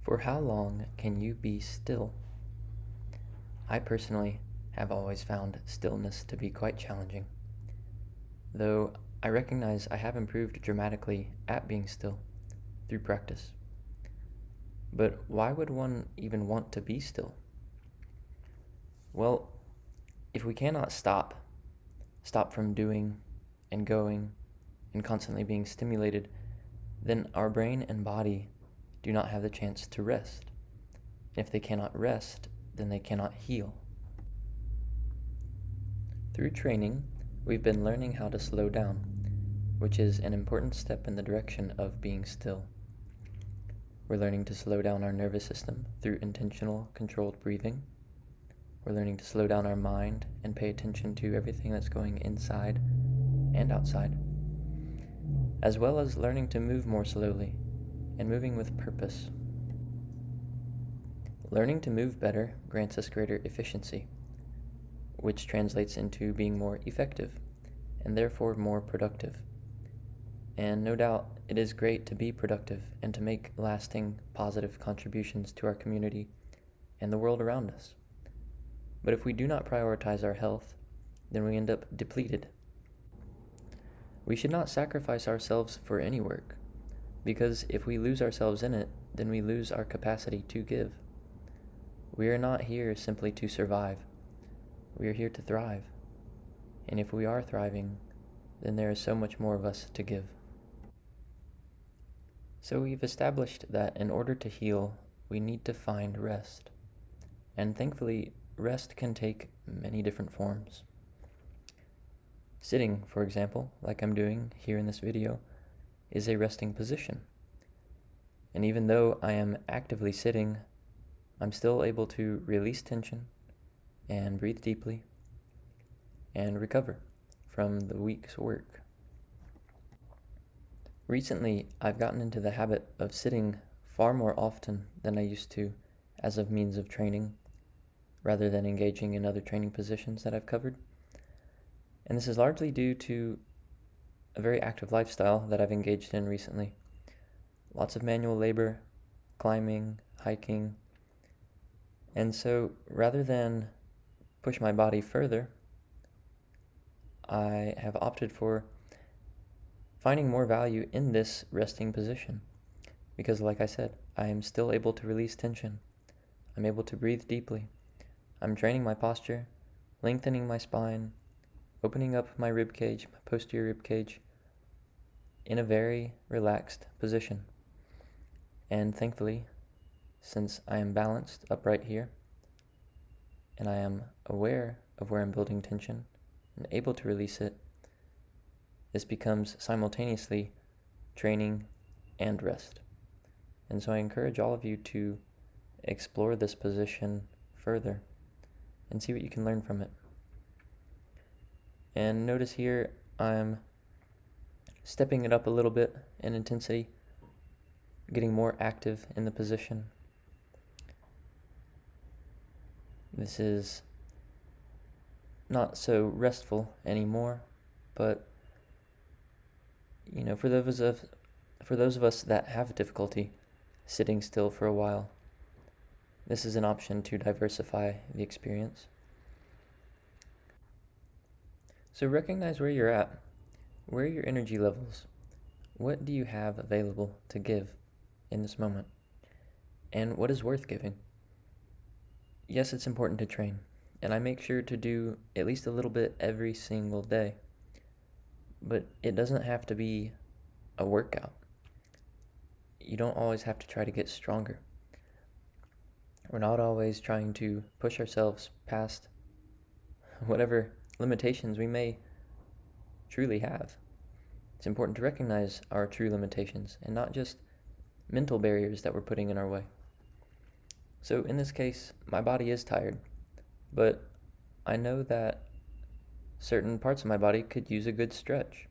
For how long can you be still? I personally have always found stillness to be quite challenging, though I recognize I have improved dramatically at being still through practice. But why would one even want to be still? Well, if we cannot stop from doing and going and constantly being stimulated, then our brain and body do not have the chance to rest. And if they cannot rest, then they cannot heal. Through training, we've been learning how to slow down, which is an important step in the direction of being still. We're learning to slow down our nervous system through intentional, controlled breathing. We're learning to slow down our mind and pay attention to everything that's going inside and outside, as well as learning to move more slowly and moving with purpose. Learning to move better grants us greater efficiency, which translates into being more effective and therefore more productive. And no doubt, it is great to be productive and to make lasting positive contributions to our community and the world around us. But if we do not prioritize our health, then we end up depleted. We should not sacrifice ourselves for any work, because if we lose ourselves in it, then we lose our capacity to give. We are not here simply to survive. We are here to thrive. And if we are thriving, then there is so much more of us to give. So we've established that in order to heal, we need to find rest. And thankfully, rest can take many different forms. Sitting, for example, like I'm doing here in this video, is a resting position. And even though I am actively sitting, I'm still able to release tension and breathe deeply and recover from the week's work. Recently, I've gotten into the habit of sitting far more often than I used to as a means of training, rather than engaging in other training positions that I've covered. And this is largely due to a very active lifestyle that I've engaged in recently. Lots of manual labor, climbing, hiking. And so rather than push my body further, I have opted for finding more value in this resting position. Because like I said, I am still able to release tension. I'm able to breathe deeply. I'm training my posture, lengthening my spine, opening up my rib cage, my posterior rib cage, in a very relaxed position. And thankfully, since I am balanced upright here, and I am aware of where I'm building tension and able to release it, this becomes simultaneously training and rest. And so I encourage all of you to explore this position further and see what you can learn from it. And notice here I'm stepping it up a little bit in intensity, getting more active in the position. This is not so restful anymore, but for those of us that have difficulty sitting still for a while, this is an option to diversify the experience. So recognize where you're at. Where are your energy levels? What do you have available to give in this moment? And what is worth giving? Yes, it's important to train, and I make sure to do at least a little bit every single day. But it doesn't have to be a workout. You don't always have to try to get stronger. We're not always trying to push ourselves past whatever limitations we may truly have. It's important to recognize our true limitations and not just mental barriers that we're putting in our way. So in this case, my body is tired, but I know that certain parts of my body could use a good stretch,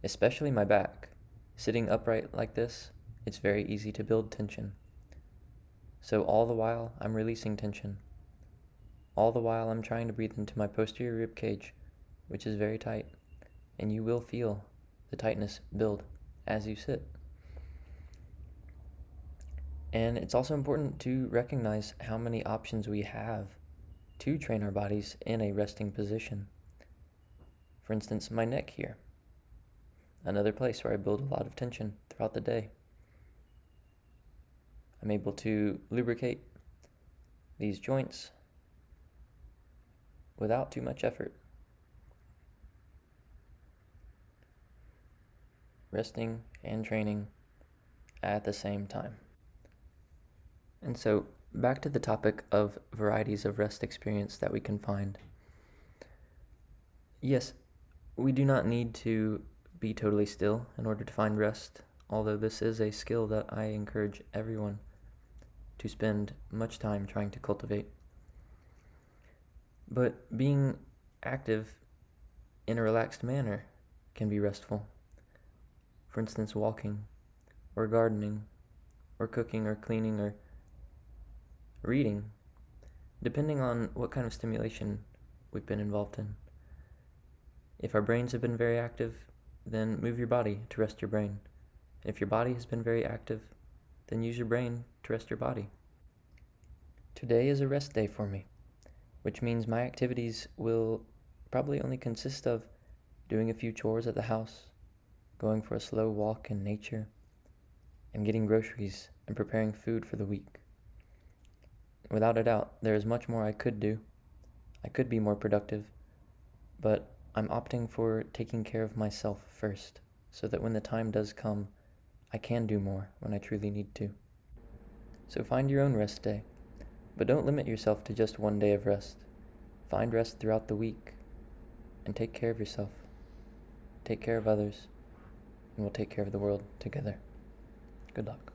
especially my back. Sitting upright like this, it's very easy to build tension. So all the while, I'm releasing tension. All the while, I'm trying to breathe into my posterior rib cage, which is very tight, and you will feel the tightness build as you sit. And it's also important to recognize how many options we have to train our bodies in a resting position. For instance, my neck here, another place where I build a lot of tension throughout the day. I'm able to lubricate these joints without too much effort. Resting and training at the same time. And so, back to the topic of varieties of rest experience that we can find. Yes, we do not need to be totally still in order to find rest, although this is a skill that I encourage everyone to spend much time trying to cultivate. But being active in a relaxed manner can be restful. For instance, walking, or gardening, or cooking, or cleaning, or reading, depending on what kind of stimulation we've been involved in. If our brains have been very active, then move your body to rest your brain. If your body has been very active, then use your brain to rest your body. Today is a rest day for me, which means my activities will probably only consist of doing a few chores at the house, going for a slow walk in nature, and getting groceries and preparing food for the week. Without a doubt, there is much more I could do. I could be more productive, but I'm opting for taking care of myself first, so that when the time does come, I can do more when I truly need to. So find your own rest day, but don't limit yourself to just one day of rest. Find rest throughout the week, and take care of yourself. Take care of others, and we'll take care of the world together. Good luck.